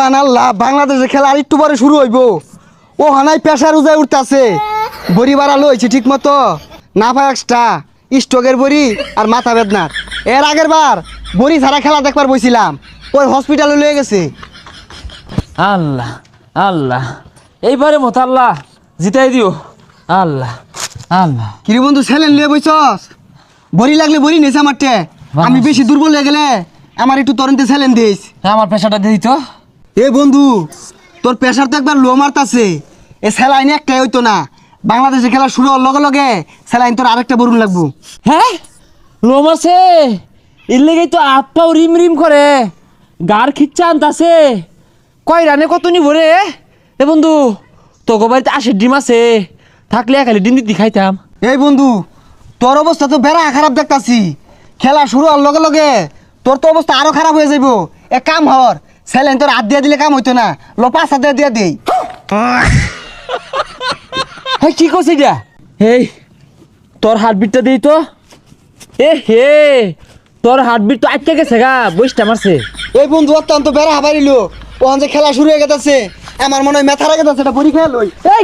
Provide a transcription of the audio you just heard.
আল্লাহ বাংলাদেশের খেলা আর একটু পরে শুরু হইব। ও হানাই প্রেসার উজায় উঠতেছে, বড়ি বাড়ালো হয়েছে ঠিক মতো না পায় এক্সট্রা স্ট্রোকের বড়ি আর মাথা বেদনার। এর আগের বার বড়ি ছাড়া খেলা দেখবার বইছিলাম, ওই হসপিটালে লয়ে গেছে। আল্লাহ আল্লাহ এইবারে মতো আল্লাহ জিতাই দিও। আল্লাহ আল্লাহ কিরে বন্ধু ছেলেন লিয়ে বইছস? বড়ি লাগলে বড়ি নেছে আমারটে, আমি বেশি দুর্বল হয়ে গেলে আমার একটু তরন্তে ছেলেন দিস। আমার পেশাটা দিই তো। এ বন্ধু তোর প্রেসার তো একবার লো মারতাছে, এ স্যালাইন একটাই হইতো না, বাংলাদেশে খেলা শুরু হওয়ার লগে লগে স্যালাইন তোর আরেকটা বরুণ লাগবো। হ্যাঁ লোম আছে এর লেগেই তো হাত পাও রিম রিম করে, গার খিচ্ছা আনতাছে। কয় রানে কত নিব রে? এ বন্ধু তোকে বাড়িতে 80 ডিম আছে, থাকলে খালি ডিম দিতে খাইতাম। এই বন্ধু তোর অবস্থা তো বেড়া খারাপ দেখতাছি, খেলা শুরু হওয়ার লগে লগে তোর তো অবস্থা আরো খারাপ হয়ে যাইব। এক কাম হর, স্যালাইন তোর হাত দিয়ে দিলে কাম হইতো না, লো 5 হাত দিয়ে দেই। হ্যাঁ কি করছিস এটা? এই তোর হার্টবিটটা দিই তো। এ হে তোর হার্টবিট তো আটকে গেছে গা, বইসটা মারছে। এই বন্ধু অত্যন্ত বেড়া হাবাইলো, ও যে খেলা শুরু হয়ে গেছে, আমার মনে হয় মেথা রেগে যাচ্ছে, এটা পরীক্ষা লই। এই